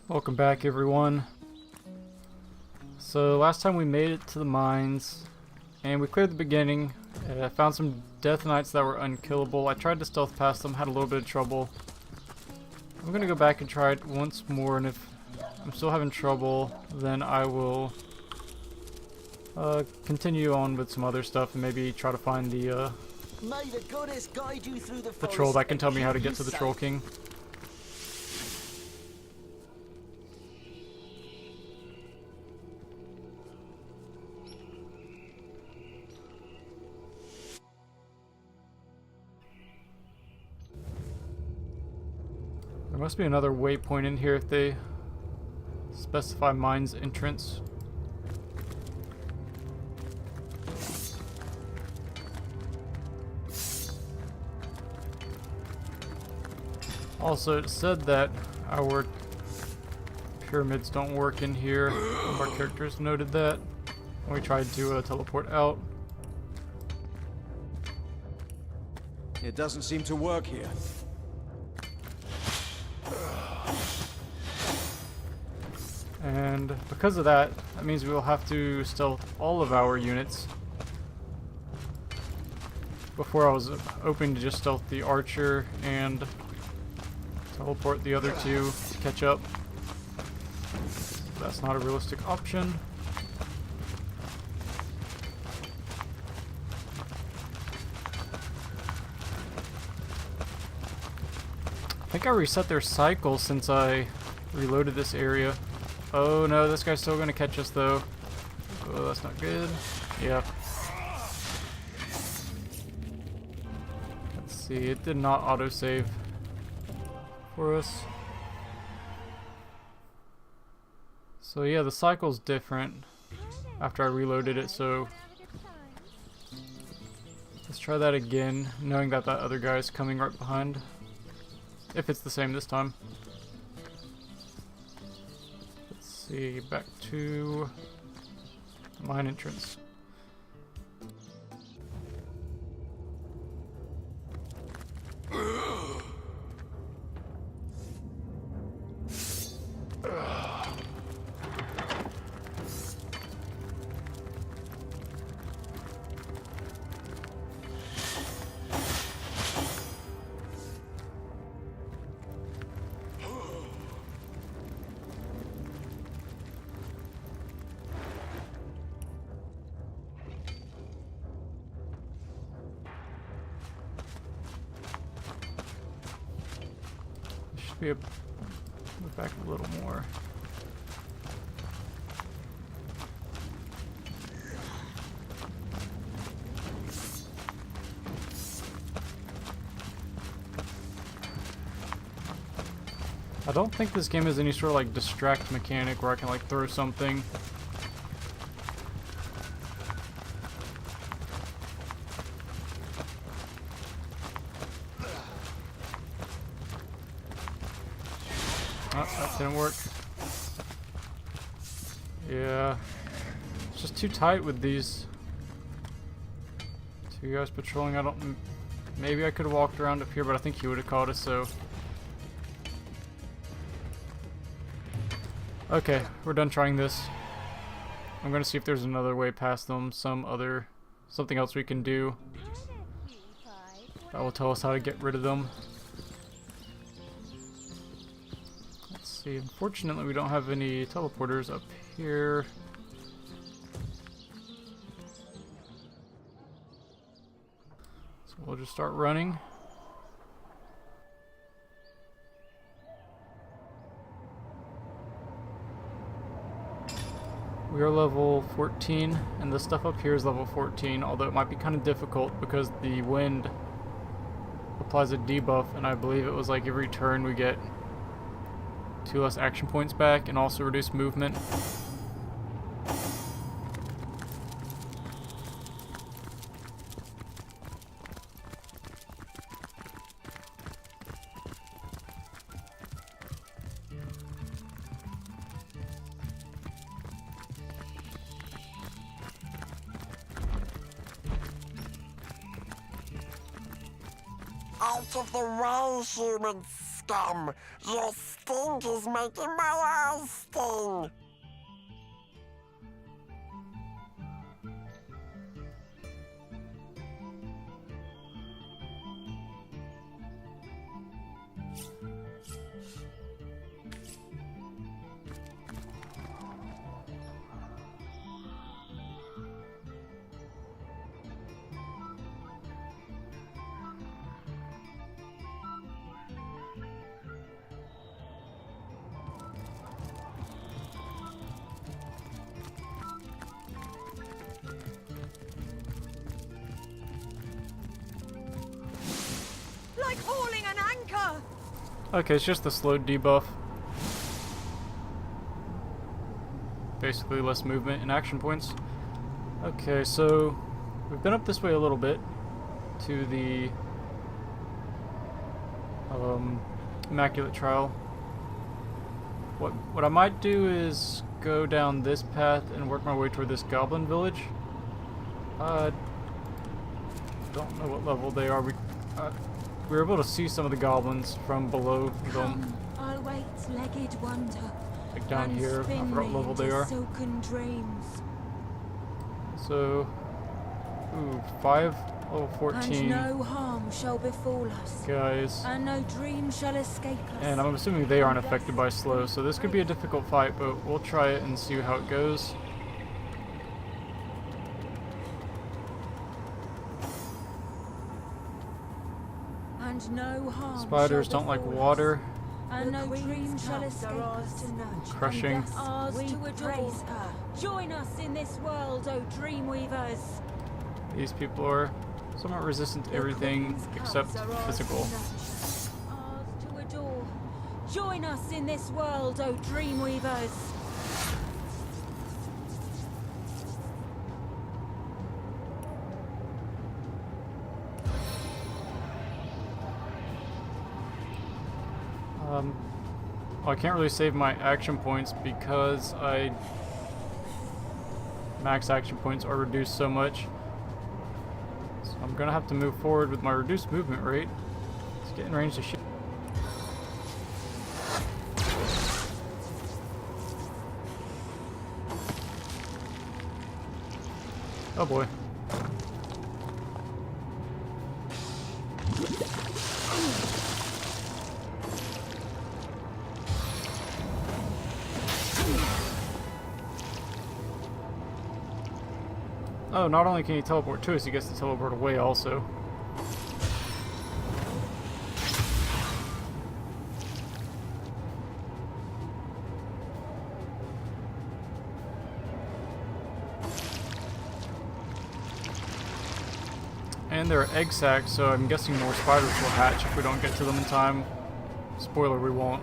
Welcome back, everyone. So last time we made it to the mines and we cleared the beginning. Found some death knights that were unkillable. I tried to stealth past them, had a little bit of trouble. I'm gonna go back and try it once more, and if I'm still having trouble, then I will continue on with some other stuff and maybe try to find the May the goddess guide you through the troll that can forest tell me and how to keep get you to the safe. Troll King. There must be another waypoint in here if they specify mine's entrance. Also, it said that our pyramids don't work in here. One of our characters noted that when we tried to teleport out. It doesn't seem to work here. And because of that, that means we will have to stealth all of our units. Before I was hoping to just stealth the archer and teleport the other two to catch up. That's not a realistic option. I think I reset their cycle since I reloaded this area. Oh no, this guy's still gonna catch us though. Oh, that's not good. Yeah. Let's see, it did not autosave for us. So yeah, the cycle's different after I reloaded it, so let's try that again, knowing that that other guy is coming right behind. If it's the same this time. Let's see, back to the mine entrance. Should be move back a little more. I don't think this game has any sort of like distract mechanic where I can like throw something. Oh, that didn't work. Yeah. It's just too tight with these two guys patrolling. I don't... Maybe I could have walked around up here, but I think he would have caught us, so... Okay, we're done trying this. I'm gonna see if there's another way past them, something else we can do that will tell us how to get rid of them. Let's see, unfortunately we don't have any teleporters up here. So we'll just start running. We are level 14, and this stuff up here is level 14, although it might be kind of difficult because the wind applies a debuff, and I believe it was like every turn we get 2 less action points back and also reduce movement. Out of the way, humans! scum! Your stink is making my eyes sting! Like hauling an anchor! Okay, it's just the slow debuff. Basically less movement and action points. Okay, so we've been up this way a little bit to the Immaculate Trial. What I might do is go down this path and work my way toward this goblin village. Don't know what level they are. We were able to see some of the goblins from below them. I'll wait, legged wonder. Like down and here. I spin forgot what me level they into are. silken dreams. So, ooh, 5, level 14 And no harm shall befall us, guys. and no dream shall escape us. And I'm assuming they aren't affected by slow, so this could be a difficult fight, but we'll try it and see how it goes. And no harm Spiders shall don't like befall water. us, and no dream shall escape us. Crushing. And thus ours to adore. Join us in this world, O dream weavers. These people are somewhat resistant to everything except physical. Ours to adore. Join us in this world, O dream weavers. Well, I can't really save my action points because max action points are reduced so much. So I'm gonna have to move forward with my reduced movement rate. Let's get in range to shoot. Oh boy. Oh, not only can he teleport to us, he gets to teleport away also. And there are egg sacs, so I'm guessing more spiders will hatch if we don't get to them in time. Spoiler, we won't.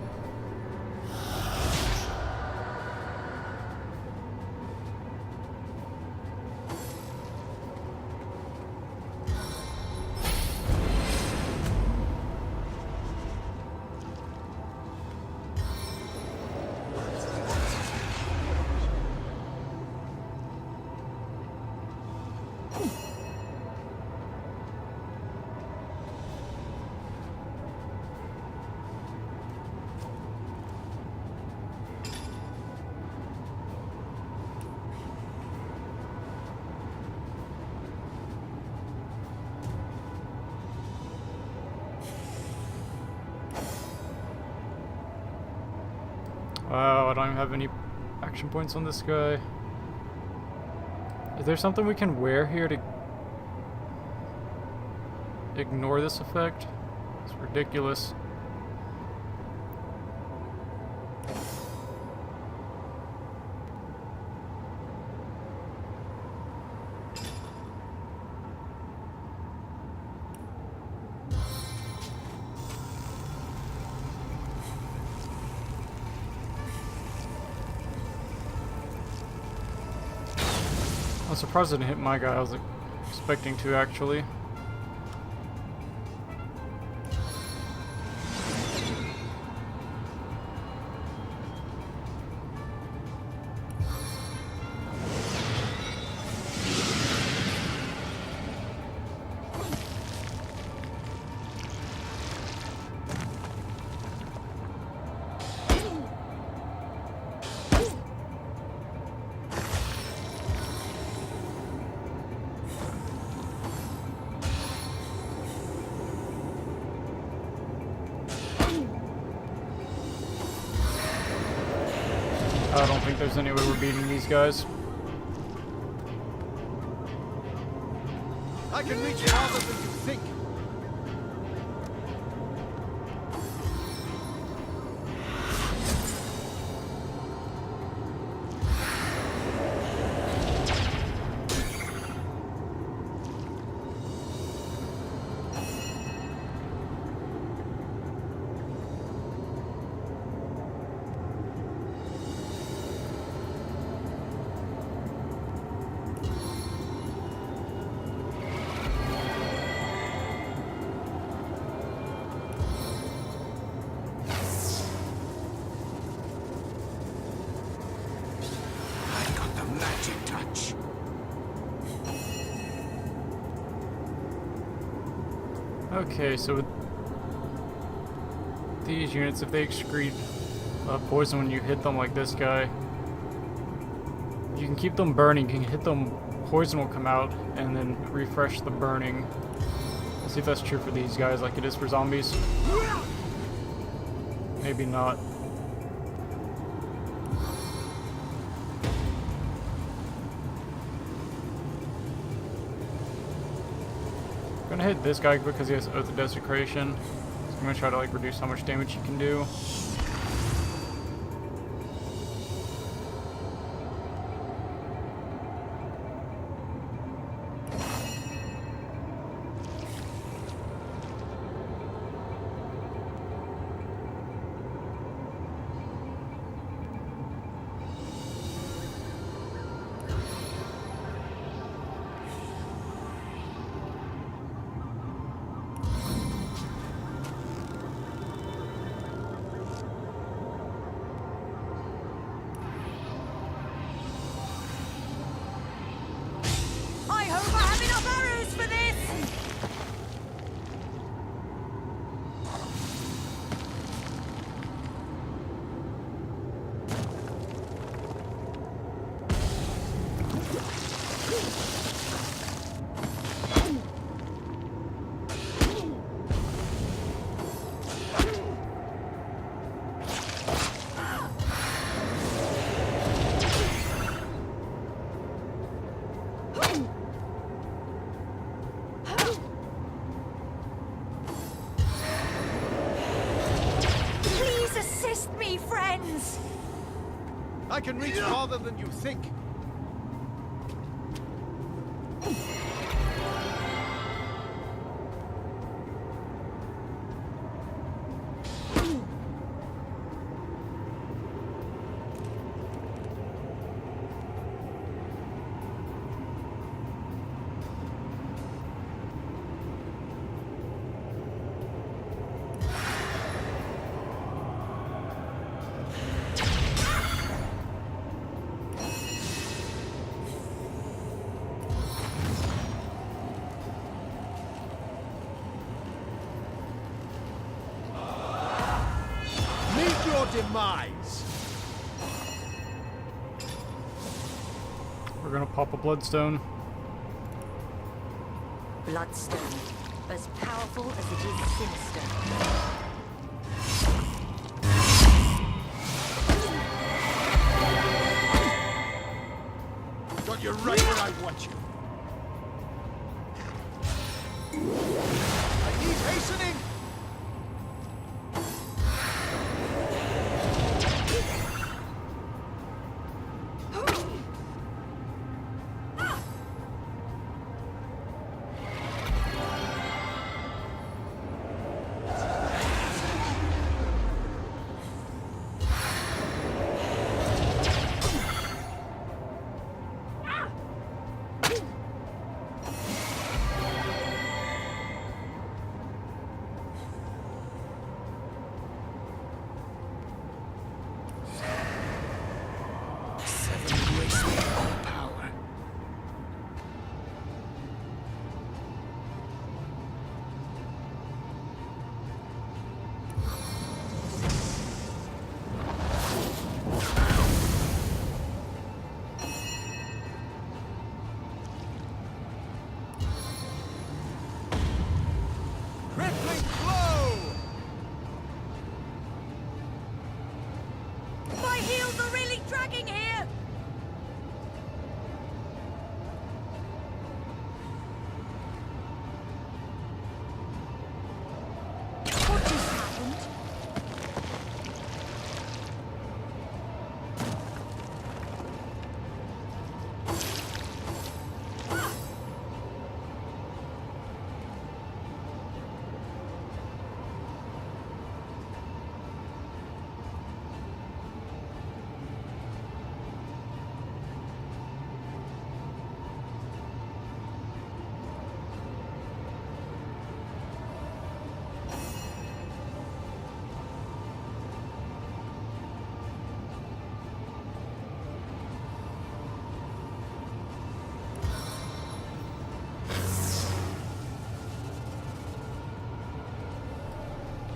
Wow, I don't even have any action points on this guy. Is there something we can wear here to ignore this effect? It's ridiculous. I'm surprised it didn't hit my guy. I was expecting to, actually. I don't think there's any way we're beating these guys. I can reach farther than you think. Magic touch. Okay, so with these units, if they excrete poison when you hit them like this guy, you can keep them burning, you can hit them, poison will come out, and then refresh the burning. Let's see if that's true for these guys like it is for zombies. Maybe not. I'm gonna hit this guy because he has Oath of Desecration. So I'm gonna try to like reduce how much damage he can do. I hope I have enough arrows for this! Please assist me, friends! I can reach farther than you think. Meet your demise. We're gonna pop a bloodstone. Bloodstone, as powerful as it is sinister. Got you right where I want you. I need hastening. dragging here! What just happened?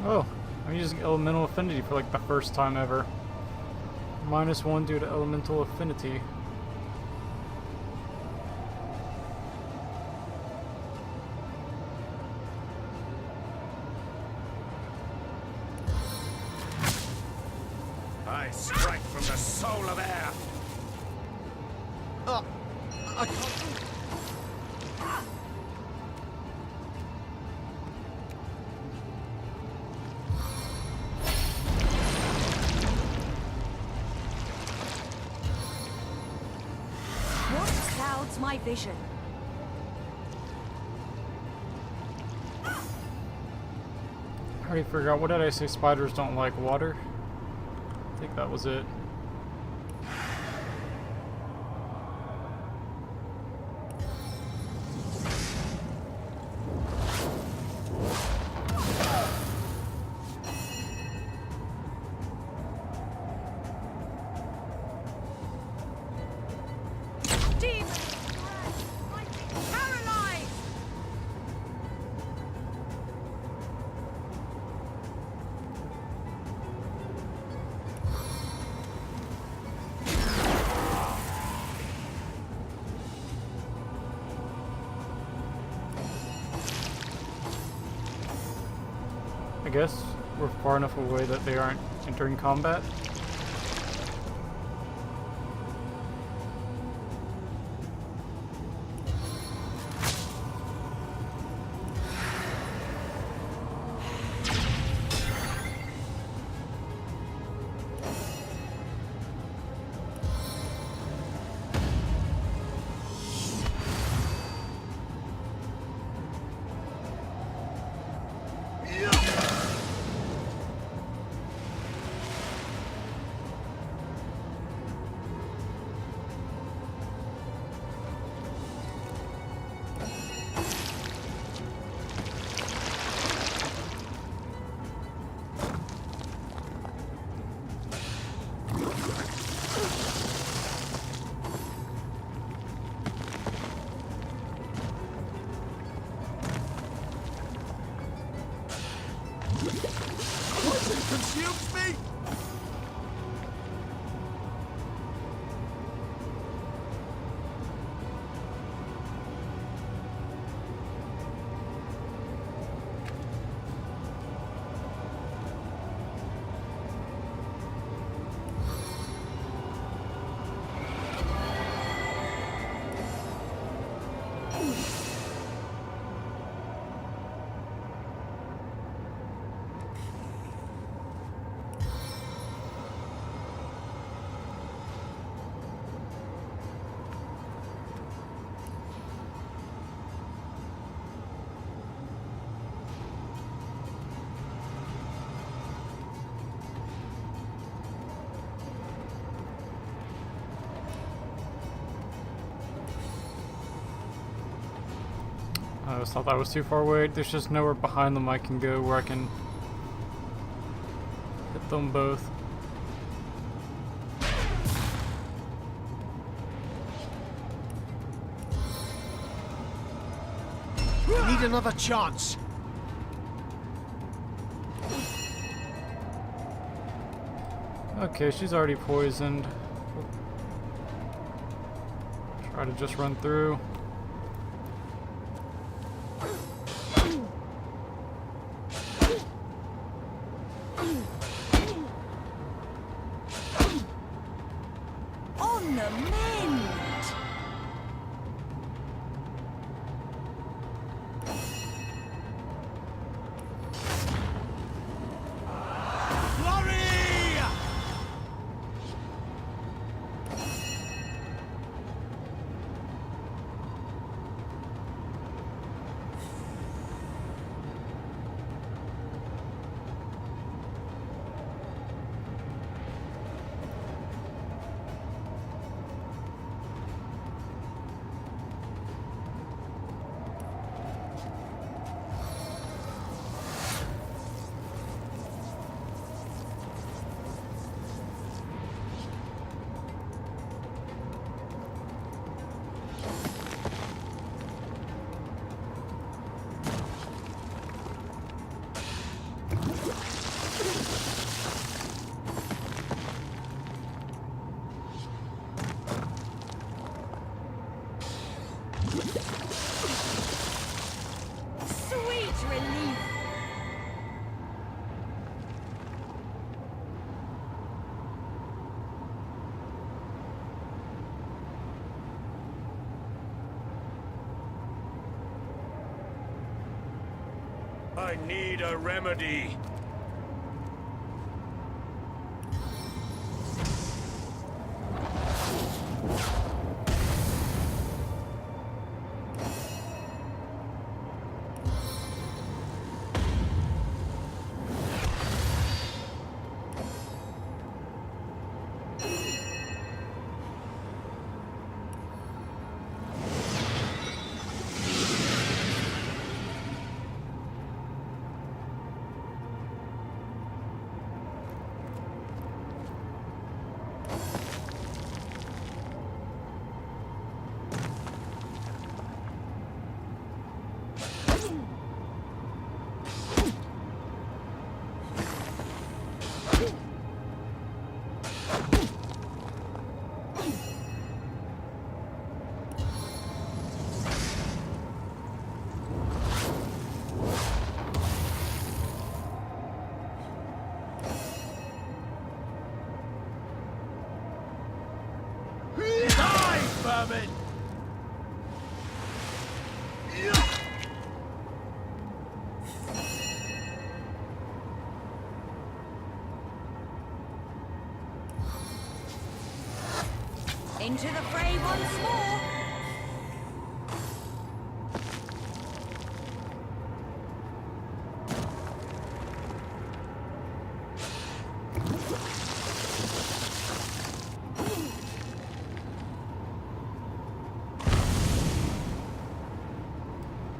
Oh, I'm using elemental affinity for like the first time ever. -1 due to elemental affinity. I strike from the soul of air. I can't. What clouds my vision? I already forgot. What did I say? Spiders don't like water? I think that was it. Demon! Paralyzed! I guess we're far enough away that they aren't entering combat. Poison consumes me! I just thought that was too far away. There's just nowhere behind them I can go where I can hit them both. I need another chance. Okay, she's already poisoned. Try to just run through. mend. Glory! Sweet relief. I need a remedy. Die, vermin! Into the fray once more.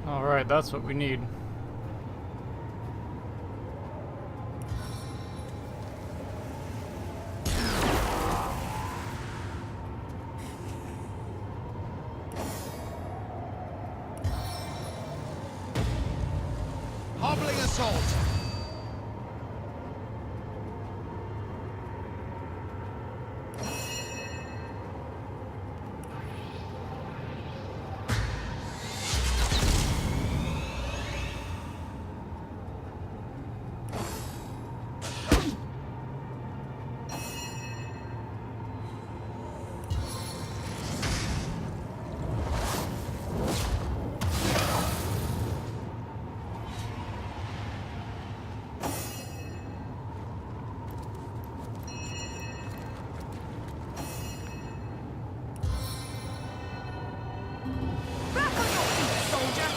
Alright, that's what we need. Hobbling assault! Back on your feet, soldier.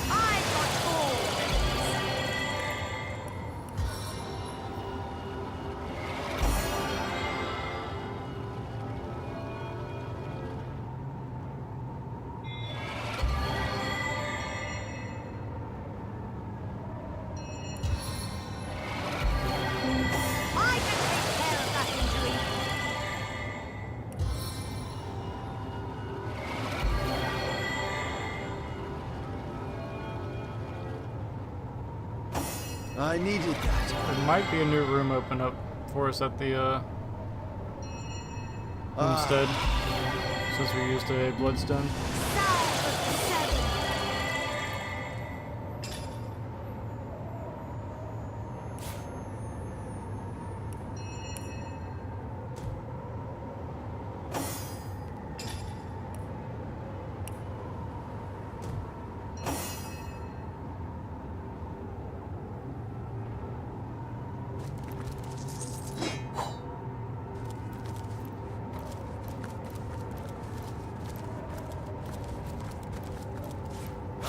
I got all. I can take care of that injury. I needed that. There might be a new room open up for us at the homestead, since we used a bloodstone.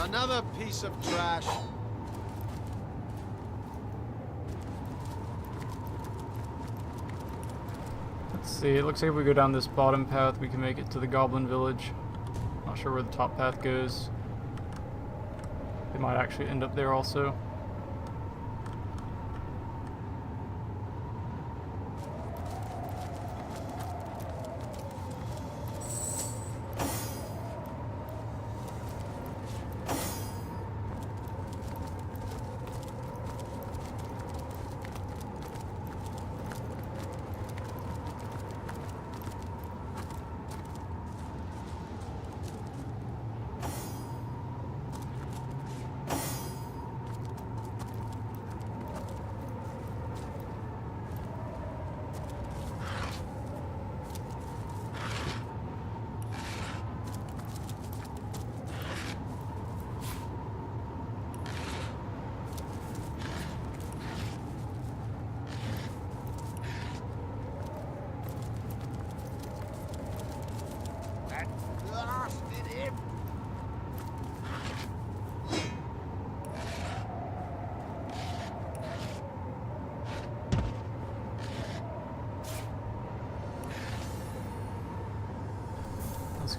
Another piece of trash. Let's see, it looks like if we go down this bottom path, we can make it to the Goblin Village. Not sure where the top path goes. It might actually end up there also.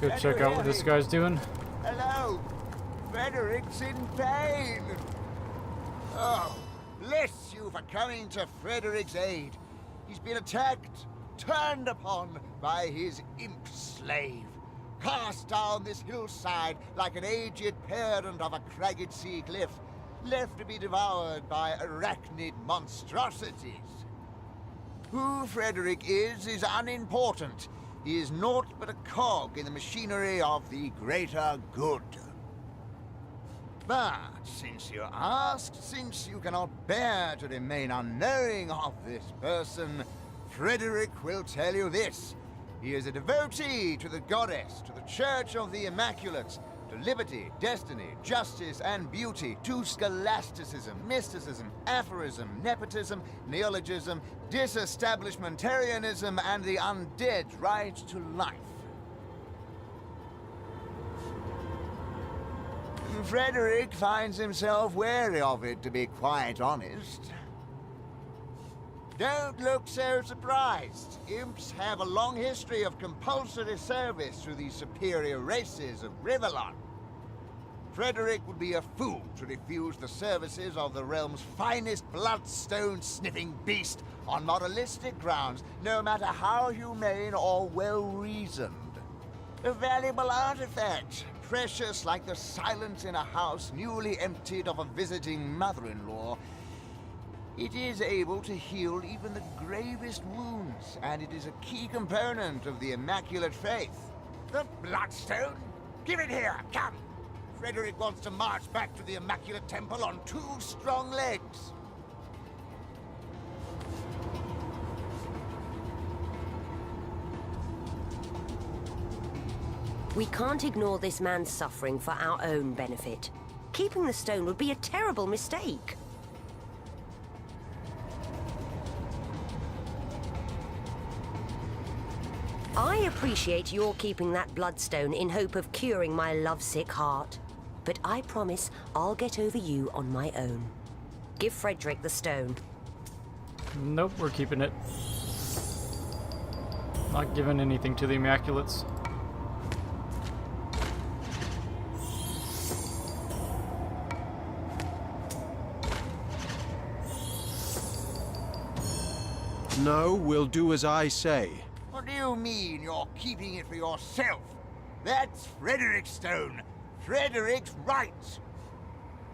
Let's go check out what this guy's doing. Hello! Frederick's in pain! Oh, bless you for coming to Frederick's aid. He's been attacked, turned upon by his imp slave, cast down this hillside like an aged parent of a cragged sea cliff, left to be devoured by arachnid monstrosities. Who Frederick is unimportant. He is naught but a cog in the machinery of the greater good. But since you asked, since you cannot bear to remain unknowing of this person, Frederick will tell you this. He is a devotee to the goddess, to the Church of the Immaculates, to liberty, destiny, justice, and beauty, to scholasticism, mysticism, aphorism, nepotism, neologism, disestablishmentarianism, and the undead right to life. Frederick finds himself wary of it, to be quite honest. Don't look so surprised. Imps have a long history of compulsory service to the superior races of Rivellon. Frederick would be a fool to refuse the services of the realm's finest bloodstone-sniffing beast on moralistic grounds, no matter how humane or well-reasoned. A valuable artifact, precious like the silence in a house newly emptied of a visiting mother-in-law. It is able to heal even the gravest wounds, and it is a key component of the Immaculate Faith. The Bloodstone? Give it here, come! Frederick wants to march back to the Immaculate Temple on 2 strong legs. We can't ignore this man's suffering for our own benefit. Keeping the stone would be a terrible mistake. I appreciate your keeping that bloodstone in hope of curing my lovesick heart. But I promise I'll get over you on my own. Give Frederick the stone. Nope, we're keeping it. Not giving anything to the Immaculates. No, we'll do as I say. What do you mean you're keeping it for yourself? That's Frederick's stone. Frederick's rights.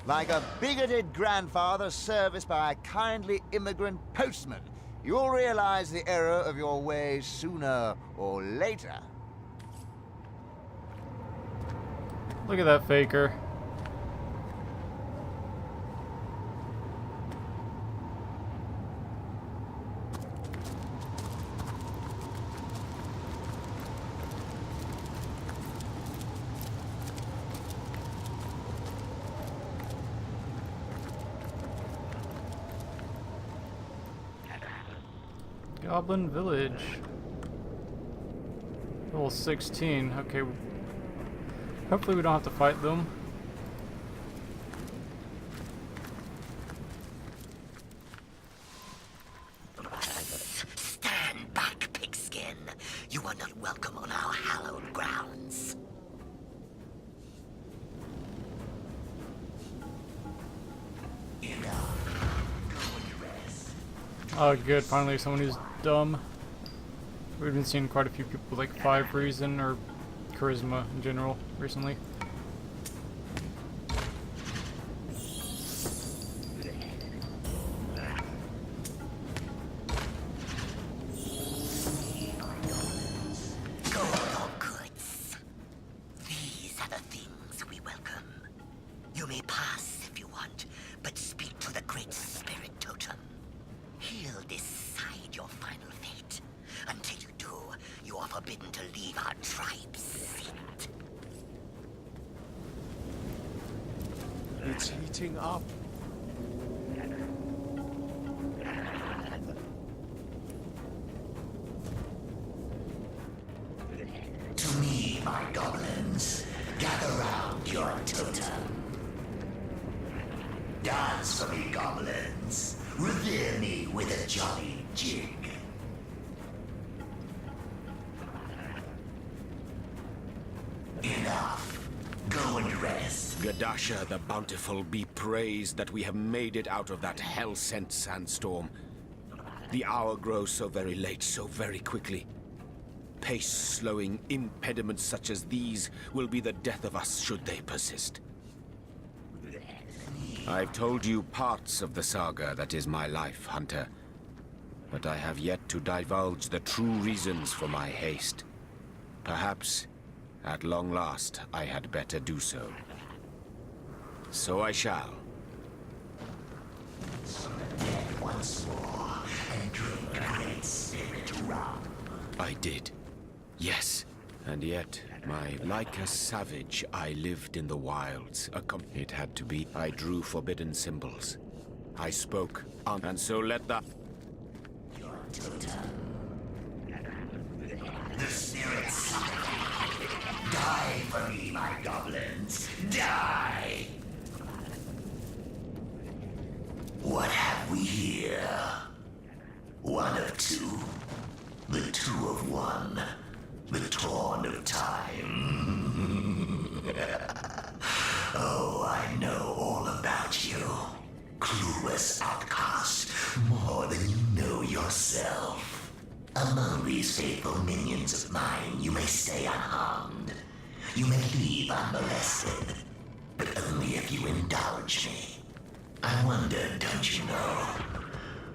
Like a bigoted grandfather serviced by a kindly immigrant postman, You'll realize the error of your ways sooner or later. Look at that faker. Goblin Village. Level 16. Okay. Hopefully we don't have to fight them. Stand back, pigskin. You are not welcome on our hallowed grounds. Oh good, finally someone who's dumb. We've been seeing quite a few people with like 5 reason or charisma in general recently. Go for goods. These are the things we welcome. You may pass if you want, but speak to the Great Spirit Totem. He'll decide your final fate. Until you do, you are forbidden to leave our tribe's seat. It's heating up. To me, my goblins, gather round your totem. Dance for me, goblins. Revere me with a jolly jig. Enough. Go and rest. Gadasha the Bountiful be praised that we have made it out of that hell-sent sandstorm. The hour grows so very late, so very quickly. Pace-slowing impediments such as these will be the death of us should they persist. I've told you parts of the saga that is my life, Hunter. But I have yet to divulge the true reasons for my haste. Perhaps, at long last, I had better do so. So I shall. Dead once more and drink Great Spirit rum. I did. Yes. And yet, like a savage, I lived in the wilds. It had to be. I drew forbidden symbols. I spoke, and so let the... Your totem. The spirits. Die for me, my goblins. Die! What have we here? One of two. The two of one. The torn of time. Oh, I know all about you. Clueless outcast, more than you know yourself. Among these faithful minions of mine, you may stay unharmed. You may leave unmolested. But only if you indulge me. I wonder, don't you know?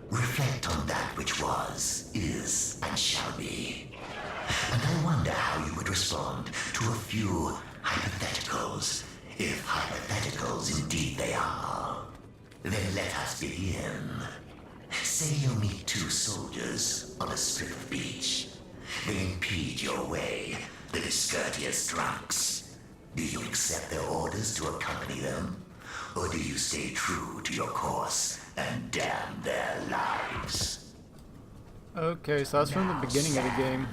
Reflect on that which was, is, and shall be. And I wonder how you would respond to a few hypotheticals, if hypotheticals indeed they are. Then let us begin. Say you meet 2 soldiers on a strip of beach. They impede your way, the discourteous drunks. Do you accept their orders to accompany them? Or do you stay true to your course and damn their lives? Okay, so that's from the beginning of the game.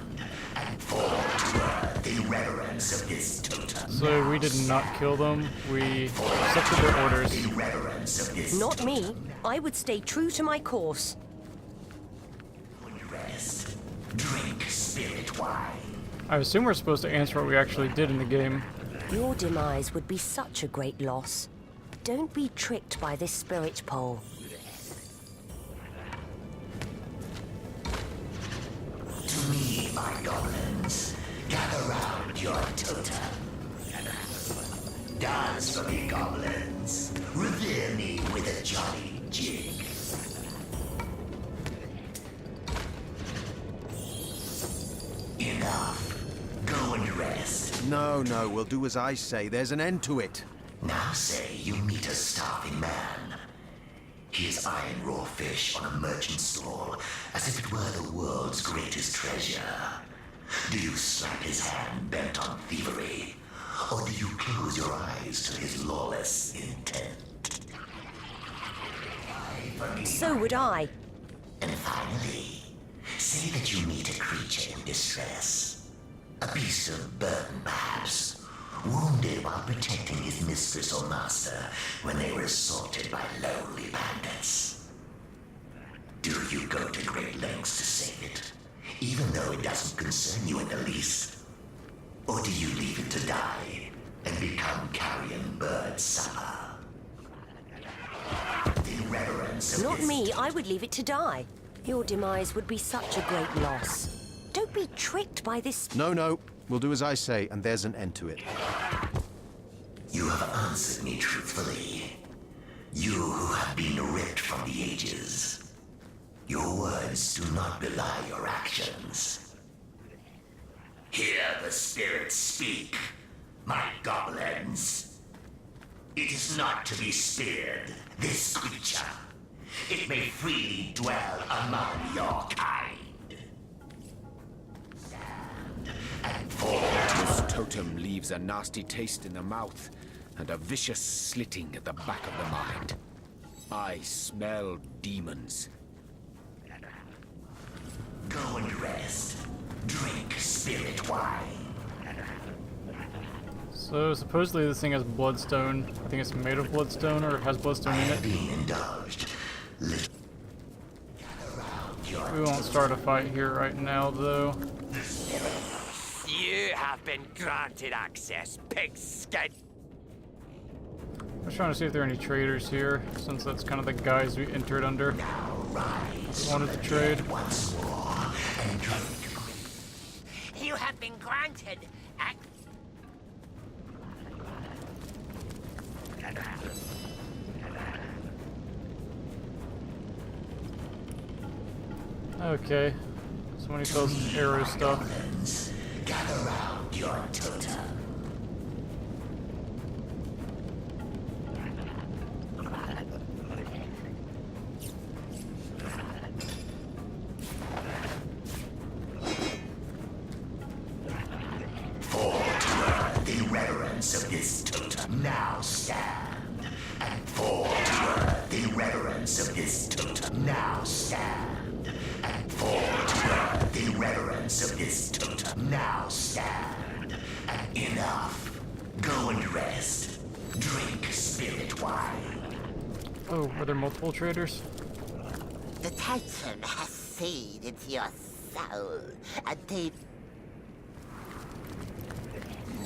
And fall to earth in reverence of this totem. So we did not kill them, we accepted their orders. In reverence of this Not me. I would stay true to my course. rest. Drink spirit wine. I assume we're supposed to answer what we actually did in the game. Your demise would be such a great loss. Don't be tricked by this spirit pole. To me, my goblins, gather round your totem. Dance for me, goblins. Revere me with a jolly jig. No, we'll do as I say. There's an end to it. Now say you meet a starving man. He is eyeing raw fish on a merchant stall as if it were the world's greatest treasure. Do you slap his hand bent on thievery, or do you close your eyes to his lawless intent? So would I. And finally, say that you meet a creature in distress. A beast of burden, perhaps, wounded while protecting his mistress or master when they were assaulted by lonely bandits. Do you go to great lengths to save it, even though it doesn't concern you in the least? Or do you leave it to die and become carrion bird supper? In reverence of Not this me. I would leave it to die. Your demise would be such a great loss. Don't be tricked by this. No. We'll do as I say, and there's an end to it. You have answered me truthfully. You who have been ripped from the ages. Your words do not belie your actions. Hear the spirits speak, my goblins. It is not to be speared, this creature. It may freely dwell among your kind. Stand and fall. This totem leaves a nasty taste in the mouth and a vicious slitting at the back of the mind. I smell demons. Go and rest. Drink spirit wine. So supposedly this thing has bloodstone. I think it's made of bloodstone or has bloodstone in it. Being indulged. We won't start a fight here right now though. You have been granted access, pigskin. I was trying to see if there are any traders here, since that's kind of the guys we entered under. Wanted to trade. Once more and drink. You have been granted Okay. Somebody sells some arrow stuff. Goblins, gather round your totem. Fall to earth in reverence of this totem. Now stand. And fall to earth in reverence of this totem. Now stand. And fall to earth in reverence of this totem. Now stand. And enough. Go and rest. Drink spirit wine. Oh, are there multiple traders? The totem has seed into your soul, and they...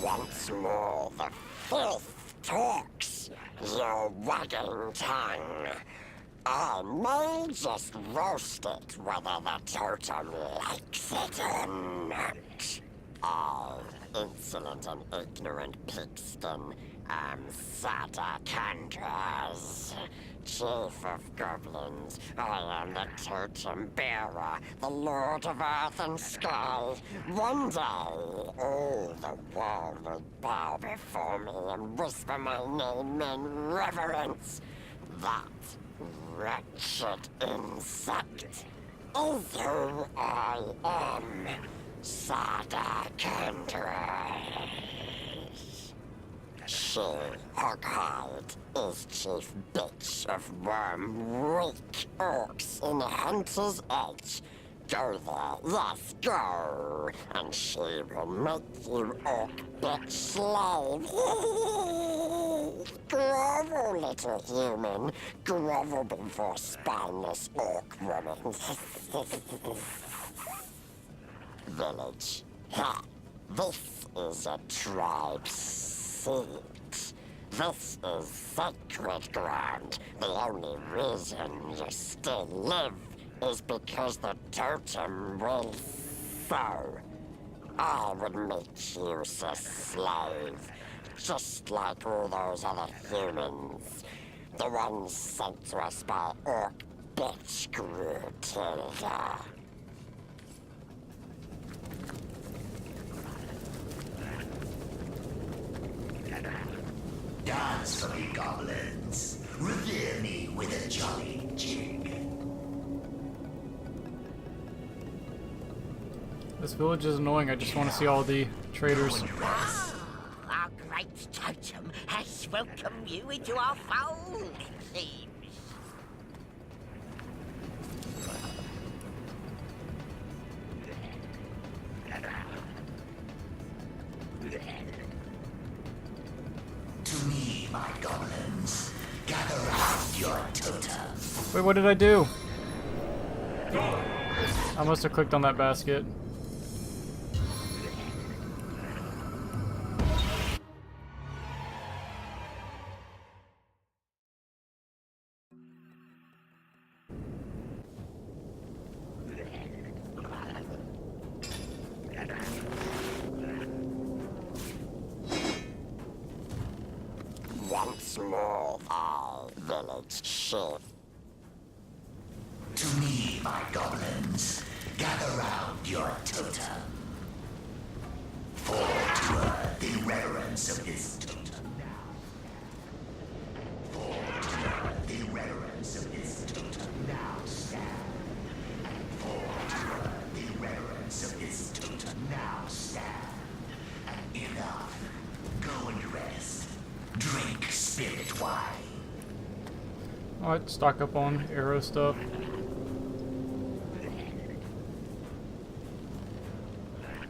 Once more, the filth talks, your wagging tongue. I may just roast it whether the totem likes it or not. I, insolent and ignorant pigskin, am Sadakandras, chief of goblins. I am the totem bearer, the lord of earth and sky. One day, all the world will bow before me and whisper my name in reverence. That wretched insect is who I am, Sadakandras. She, Hoghide, is chief bitch of worm weak orcs in Hunter's Edge. Go there, yes, go, and she will make you orc bitch slave. Grovel, little human. Grovel before spineless orc woman. Village. Ha! This is a tribe's seat. This is sacred ground. The only reason you still live is because the totem will so. I would make you a slave, just like all those other humans. The ones sent to us by Orc Bitch Grootilda. Dance for me, goblins. Revere me with a jolly jig. This village is annoying. I just want to see all the traders. Our great totem has welcomed you into our fold, it seems. To me, my goblins, gather round your totem. Wait, what did I do? I must have clicked on that basket. Once more, our village chief. To me, my goblins, gather round your totem. Fall to earth in reverence of his totem. Fall to earth in reverence of his totem. Now stand. And fall to earth in reverence of his totem. Now stand. And enough. Go and rest. Drink spirit wine. Alright, stock up on arrow stuff.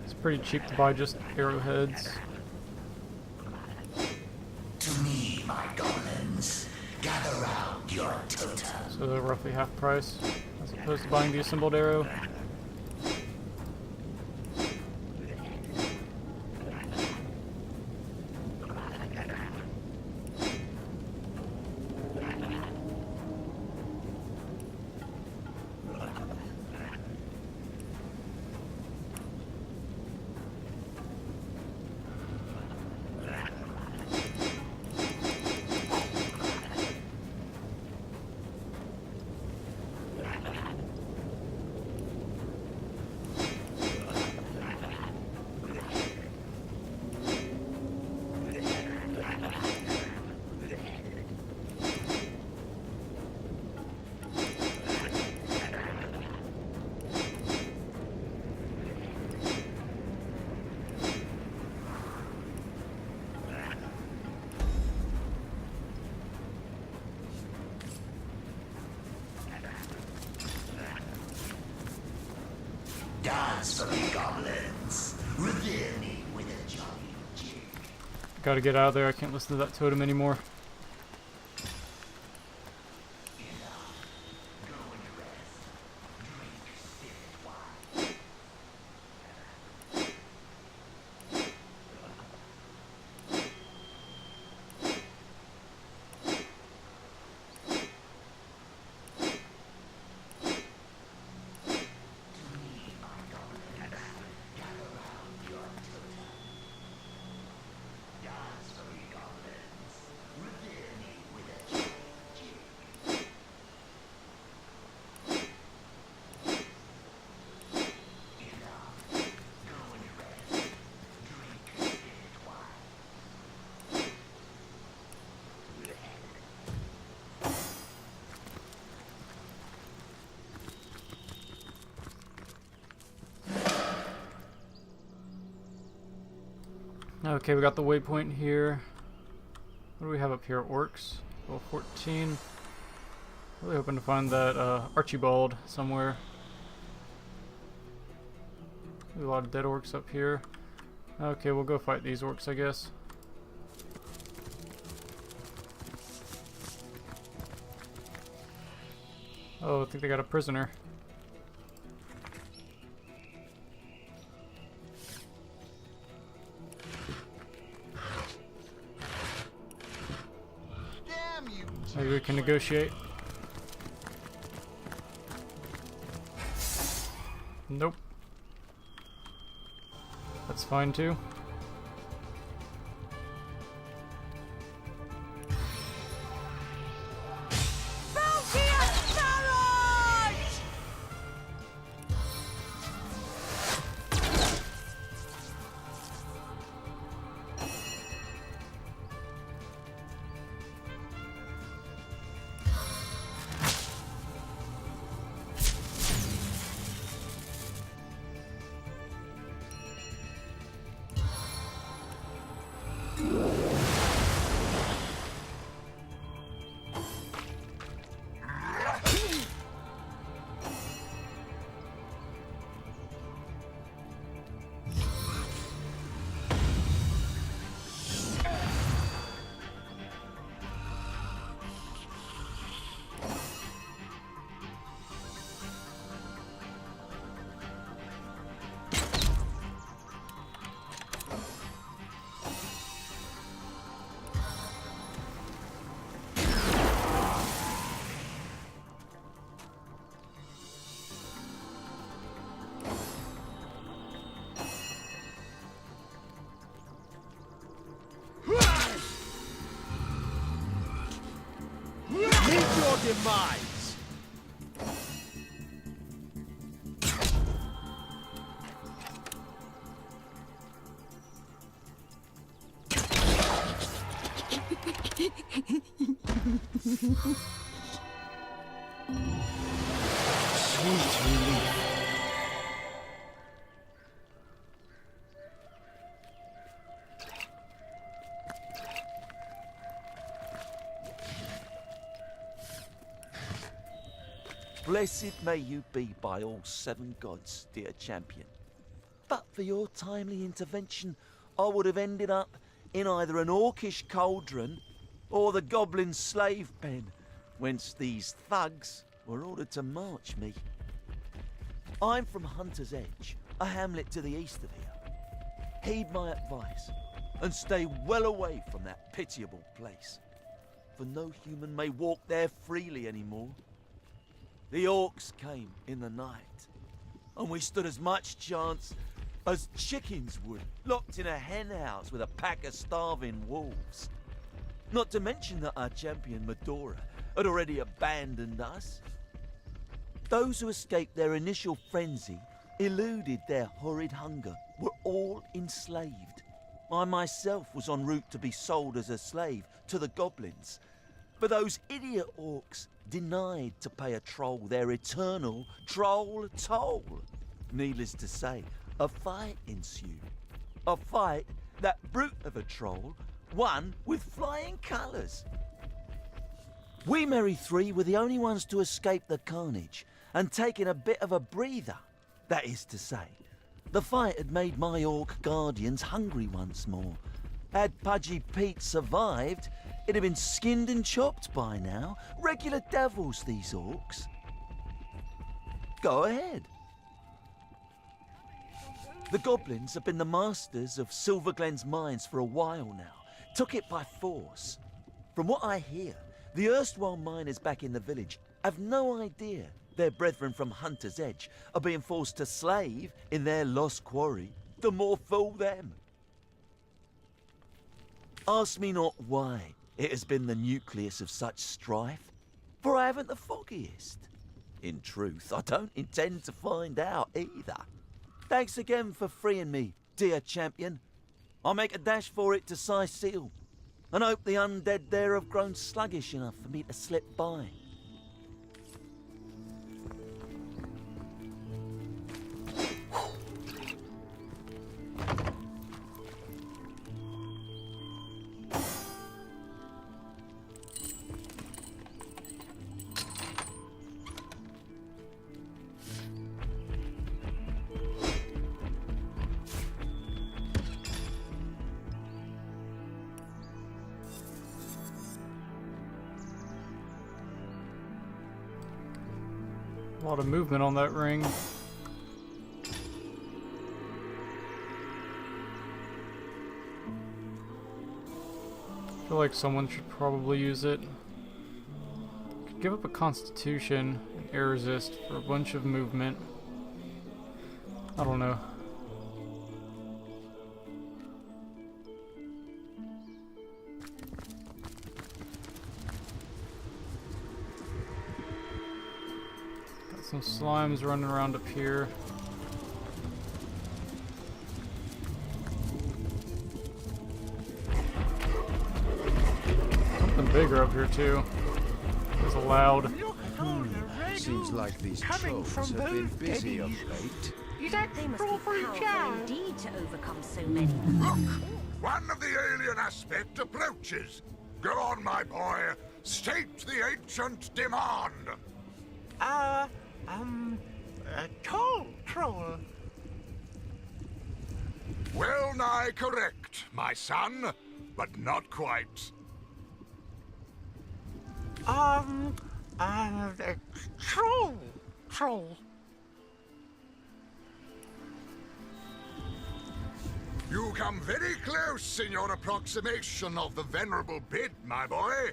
It's pretty cheap to buy just arrowheads. To me, my goblins, gather round your totem. So they're roughly half price as opposed to buying the assembled arrow. Dance for me, goblins. Revere me with a jolly jig. Gotta get out of there. I can't listen to that totem anymore. Go and rest. Drink spirit wine. Okay, we got the waypoint here. What do we have up here? Orcs. Level 14. Really hoping to find that Archibald somewhere. There's a lot of dead orcs up here. Okay, we'll go fight these orcs, I guess. Oh, I think they got a prisoner. Maybe we can negotiate. Nope. That's fine too. demise. Sweet relief. Blessed may you be by all seven gods, dear champion. But for your timely intervention, I would have ended up in either an orcish cauldron or the goblin slave pen, whence these thugs were ordered to march me. I'm from Hunter's Edge, a hamlet to the east of here. Heed my advice and stay well away from that pitiable place, for no human may walk there freely anymore. The orcs came in the night, and we stood as much chance as chickens would, locked in a henhouse with a pack of starving wolves. Not to mention that our champion Medora had already abandoned us. Those who escaped their initial frenzy, eluded their horrid hunger, were all enslaved. I myself was en route to be sold as a slave to the goblins, but those idiot orcs denied to pay a troll their eternal troll toll. Needless to say, a fight ensued. A fight that brute of a troll won with flying colours. We merry three were the only ones to escape the carnage and taking a bit of a breather. That is to say, the fight had made my orc guardians hungry once more. Had Pudgy Pete survived, it'd have been skinned and chopped by now. Regular devils, these orcs. Go ahead. The goblins have been the masters of Silverglen's mines for a while now. Took it by force. From what I hear, the erstwhile miners back in the village have no idea their brethren from Hunter's Edge are being forced to slave in their lost quarry. The more fool them. Ask me not why it has been the nucleus of such strife, for I haven't the foggiest. In truth, I don't intend to find out either. Thanks again for freeing me, dear champion. I'll make a dash for it to Seal, and hope the undead there have grown sluggish enough for me to slip by. A lot of movement on that ring. I feel like someone should probably use it. Could give up a constitution and air resist for a bunch of movement. I don't know. Some slimes running around up here. Something bigger up here too. It's loud. Seems like these trolls have been busy of late. They must be powerful indeed to overcome so many. Look! One of the alien aspect approaches. Go on, my boy. State the ancient demand. Troll. Well nigh correct, my son, but not quite. Troll. You come very close in your approximation of the venerable bid, my boy,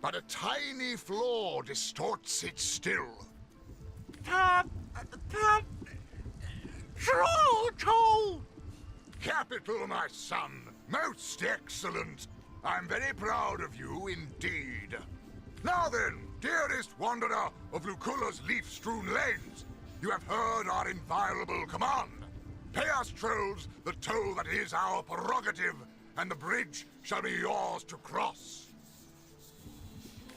but a tiny flaw distorts it still. Troll! Capital, my son. Most excellent. I'm very proud of you indeed. Now then, dearest wanderer of Lucula's leaf-strewn lanes, you have heard our inviolable command. Pay us, trolls, the toll that is our prerogative, and the bridge shall be yours to cross.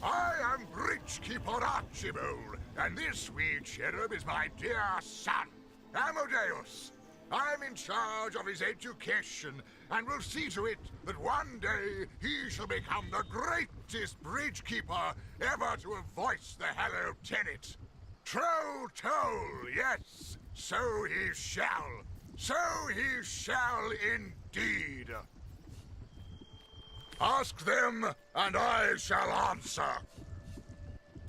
I am Bridgekeeper Archibald, and this sweet cherub is my dear son, Amadeus. I am in charge of his education, and will see to it that one day he shall become the greatest bridgekeeper ever to have voiced the hallowed tenet. Troll toll, yes, so he shall. So he shall indeed. Ask them, and I shall answer.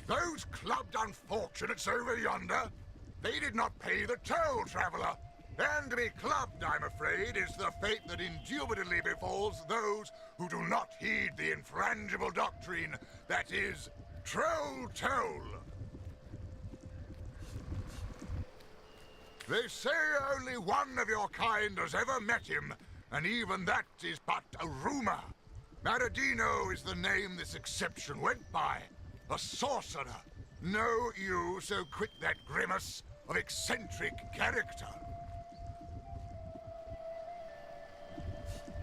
Those clubbed unfortunates over yonder, they did not pay the toll, traveler. And to be clubbed, I'm afraid, is the fate that indubitably befalls those who do not heed the infrangible doctrine that is troll toll. They say only one of your kind has ever met him, and even that is but a rumor. Maradino is the name this exception went by. A sorcerer. Know you so quit that grimace of eccentric character?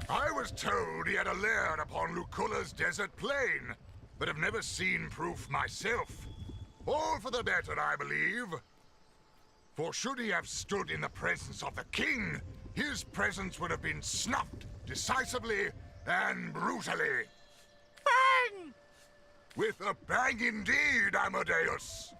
I was told he had a lair upon Lucula's desert plain, but have never seen proof myself. All for the better, I believe. For should he have stood in the presence of the king, his presence would have been snuffed decisively and brutally. Bang! With a bang indeed, Amadeus.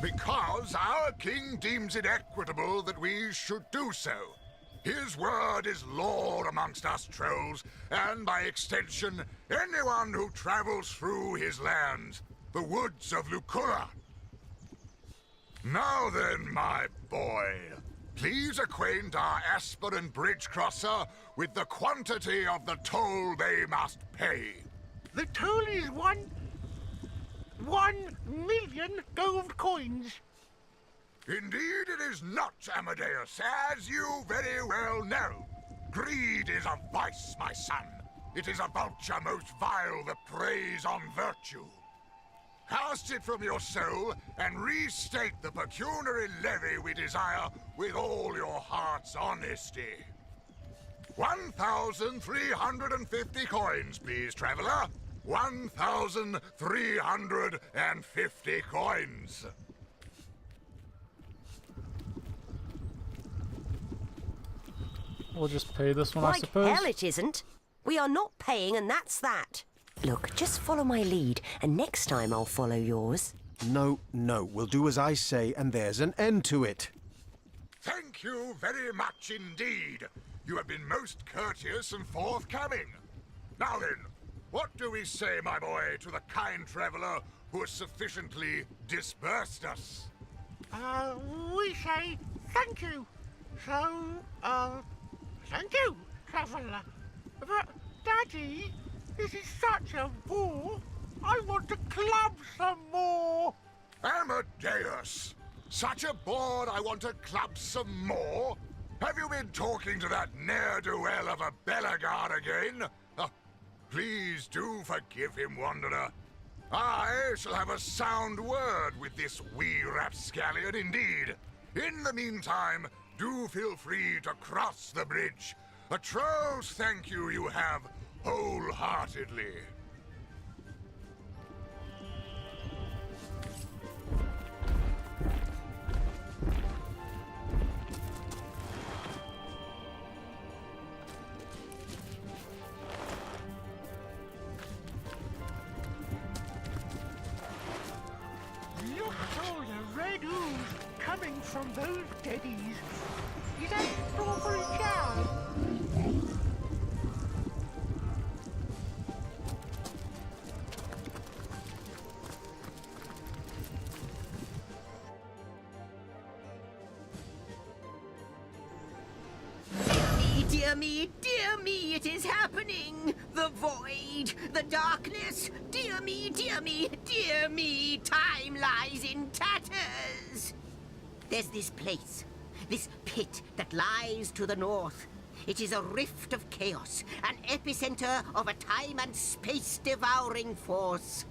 Because our king deems it equitable that we should do so. His word is law amongst us trolls, and by extension, anyone who travels through his lands, the woods of Lucula. Now then, my boy, please acquaint our aspirant bridge crosser with the quantity of the toll they must pay. The toll is 1,000,000 gold coins. Indeed it is not, Amadeus, as you very well know. Greed is a vice, my son. It is a vulture most vile that preys on virtue. Cast it from your soul, and restate the pecuniary levy we desire with all your heart's honesty. 1,350 coins, please, traveler. 1,350 coins. We'll just pay this one, I Like suppose. hell it isn't. We are not paying, and that's that. Look, just follow my lead, and next time I'll follow yours. No, we'll do as I say, and there's an end to it. Thank you very much indeed. You have been most courteous and forthcoming. Now then, what do we say, my boy, to the kind traveler who has sufficiently disbursed us? We say thank you. So, thank you, traveler. But, Daddy, this is such a bore. I want to club some more. Amadeus! Such a bore I want to club some more? Have you been talking to that ne'er-do-well of a Bellegarde again? Please do forgive him, Wanderer. I shall have a sound word with this wee rapscallion indeed. In the meantime, do feel free to cross the bridge. A troll's thank you have wholeheartedly. Look at all the red ooze coming from those deadies. Is that strawberry jam? Dear me, it is happening! The void, the darkness, dear me, time lies in tatters! There's this place, this pit that lies to the north. It is a rift of chaos, an epicenter of a time and space-devouring force.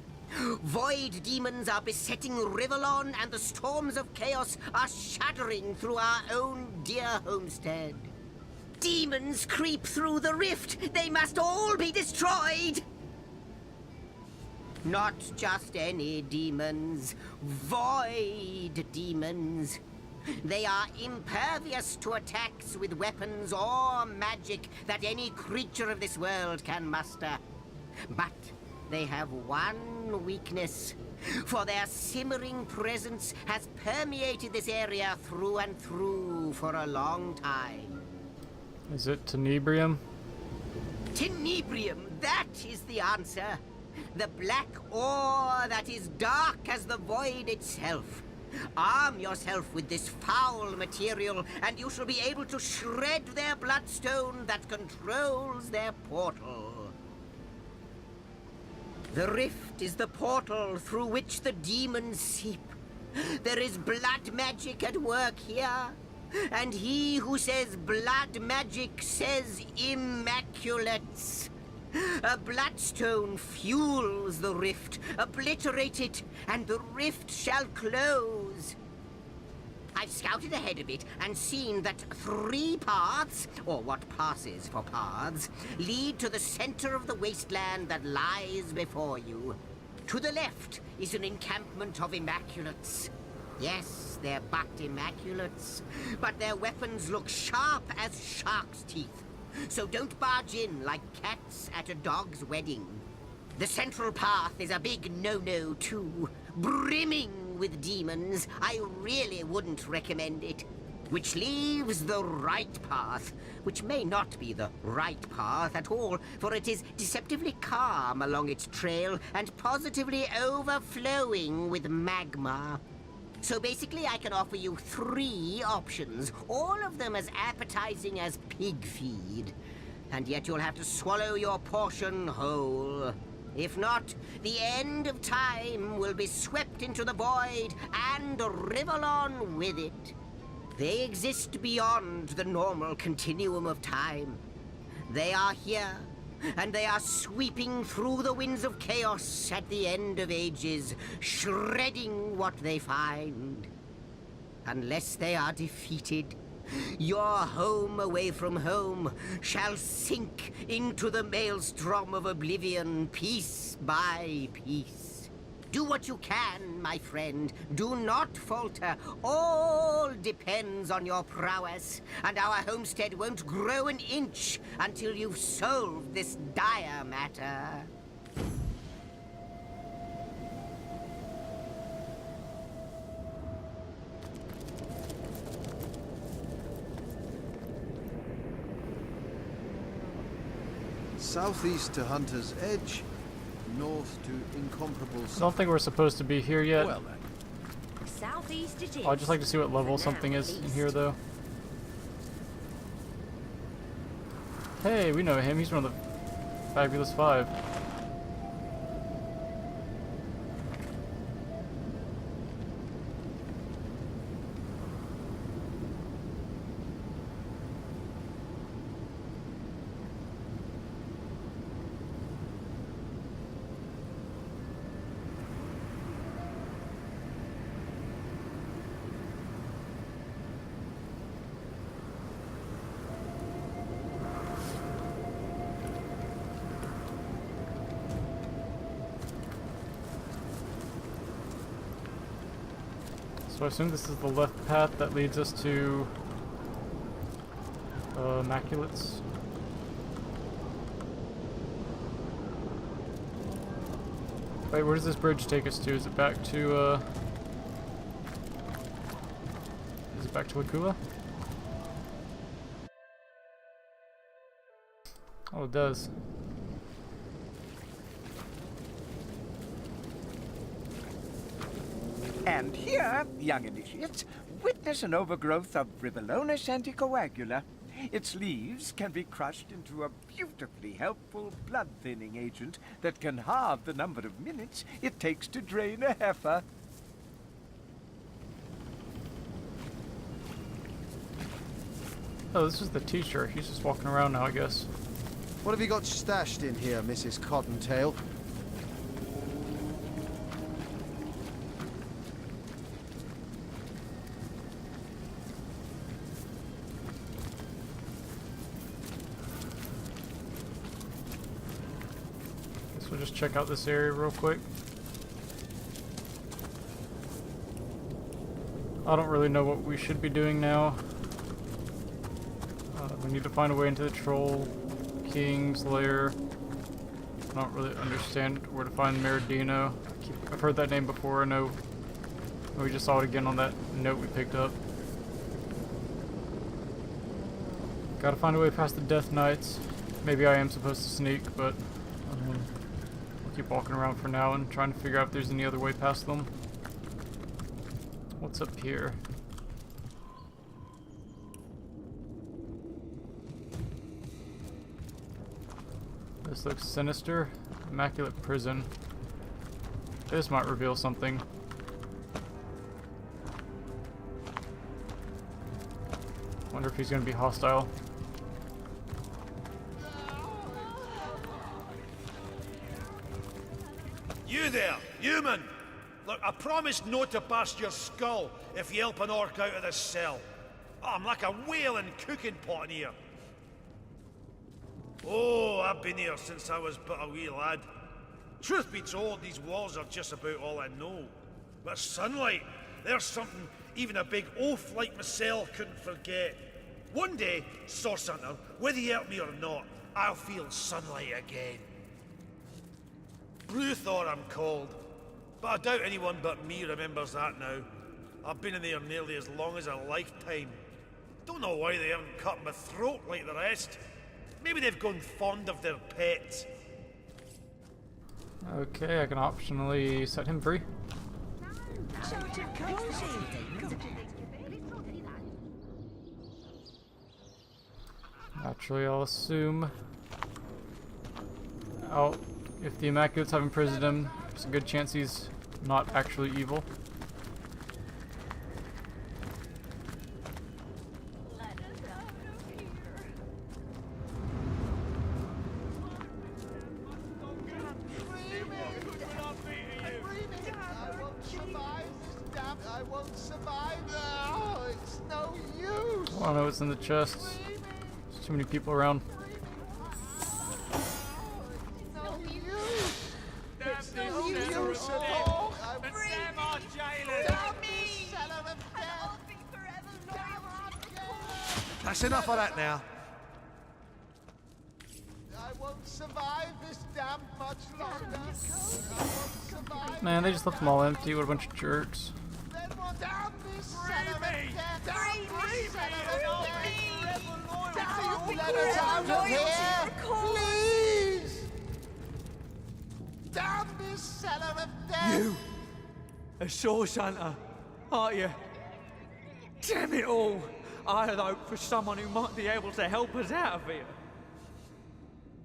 Void demons are besetting Rivellon, and the storms of chaos are shuddering through our own dear homestead. Demons creep through the rift. They must all be destroyed. Not just any demons. Void demons. They are impervious to attacks with weapons or magic that any creature of this world can muster. But they have one weakness, for their simmering presence has permeated this area through and through for a long time. Is it Tenebrium? Tenebrium, that is the answer. The black ore that is dark as the void itself. Arm yourself with this foul material, and you shall be able to shred their bloodstone that controls their portal. The rift is the portal through which the demons seep. There is blood magic at work here, and he who says blood magic says immaculates. A bloodstone fuels the rift. Obliterate it, and the rift shall close. I've scouted ahead a bit and seen that 3 paths, or what passes for paths, lead to the center of the wasteland that lies before you. To the left is an encampment of immaculates. Yes, they're but immaculates, but their weapons look sharp as shark's teeth. So don't barge in like cats at a dog's wedding. The central path is a big no-no too, brimming with demons. I really wouldn't recommend it. Which leaves the right path, which may not be the right path at all, for it is deceptively calm along its trail and positively overflowing with magma. So basically I can offer you 3 options, all of them as appetizing as pig feed. And yet you'll have to swallow your portion whole. If not, the end of time will be swept into the void, and Rivellon with it. They exist beyond the normal continuum of time. They are here, and they are sweeping through the winds of chaos at the end of ages, shredding what they find. Unless they are defeated, your home away from home shall sink into the maelstrom of oblivion piece by piece. Do what you can, my friend. Do not falter. All depends on your prowess, and our homestead won't grow an inch until you've solved this dire matter. Southeast to Hunter's Edge, north to Incomparable. I don't think we're supposed to be here yet. Well then. Southeast it is. I'd just like to see what level something is in here, though. Hey, we know him. He's one of the Fabulous 5. So I assume this is the left path that leads us to Immaculates. Wait, where does this bridge take us to? Is it back to Akula? Oh, it does. And here, young initiates, witness an overgrowth of Rivellonus anticoagula. Its leaves can be crushed into a beautifully helpful blood-thinning agent that can halve the number of minutes it takes to drain a heifer. Oh, this is the teacher. He's just walking around now, I guess. What have you got stashed in here, Mrs. Cottontail? Guess we'll just check out this area real quick. I don't really know what we should be doing now. We need to find a way into the Troll King's lair. I don't really understand where to find Meridino. I've heard that name before. I know we just saw it again on that note we picked up. Gotta find a way past the Death Knights. Maybe I am supposed to sneak, but we'll keep walking around for now and trying to figure out if there's any other way past them. What's up here? This looks sinister. Immaculate Prison. This might reveal something. Wonder if he's gonna be hostile. You there, human! Look, I promised not to bust your skull if you help an orc out of this cell. Oh, I'm like a whaling cooking pot in here. Oh, I've been here since I was but a wee lad. Truth be told, these walls are just about all I know. But sunlight, there's something even a big oaf like myself couldn't forget. One day, Source Hunter, whether you help me or not, I'll feel sunlight again. Bruthor I'm called. But I doubt anyone but me remembers that now. I've been in there nearly as long as a lifetime. Don't know why they haven't cut my throat like the rest. Maybe they've gone fond of their pets. Okay, I can optionally set him free. Naturally, I'll assume if the Immaculates have imprisoned him, there's a good chance he's not actually evil. I don't know what's in the chests. There's too many people around. That's enough of that now. I won't survive this damn much longer. I won't survive. Man, they just left them all empty. What a bunch of jerks. Let us out of here, please! Damn this cellar of death! You, a source hunter, aren't you? Damn it all! I had hoped for someone who might be able to help us out of here.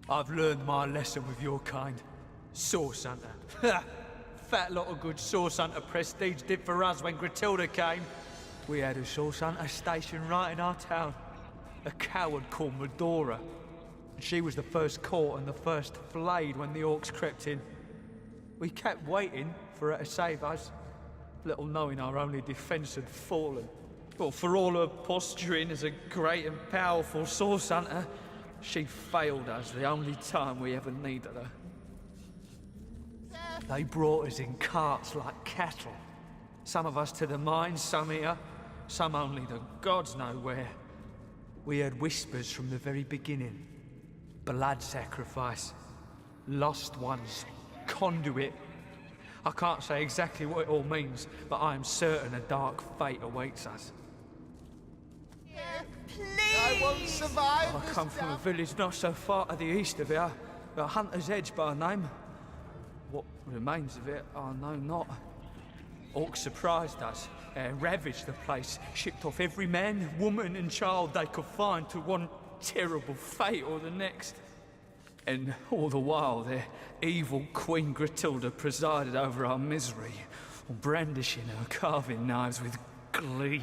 I've learned my lesson with your kind. Source hunter. Fat lot of good source hunter prestige did for us when Gratilda came. We had a source hunter stationed right in our town. A coward called Medora. And she was the first caught and the first flayed when the orcs crept in. We kept waiting for her to save us, little knowing our only defense had fallen. But for all her posturing as a great and powerful source hunter, she failed us the only time we ever needed her. They brought us in carts like cattle. Some of us to the mines, some here, some only the gods know where. We heard whispers from the very beginning. Blood sacrifice. Lost ones. Conduit. I can't say exactly what it all means, but I am certain a dark fate awaits us. I won't survive. I come from a village not so far to the east of here, a Hunter's Edge by name. What remains of it, I know not. Orcs surprised us, ravaged the place, shipped off every man, woman and child they could find to one terrible fate or the next. And all the while their evil Queen Gratilda presided over our misery, brandishing her carving knives with glee.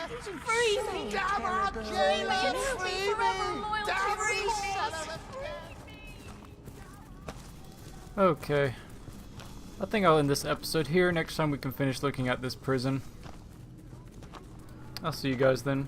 Free me! Damn our jailer! Free me! Damn Free son of a... Okay. I think I'll end this episode here. Next time we can finish looking at this prison. I'll see you guys then.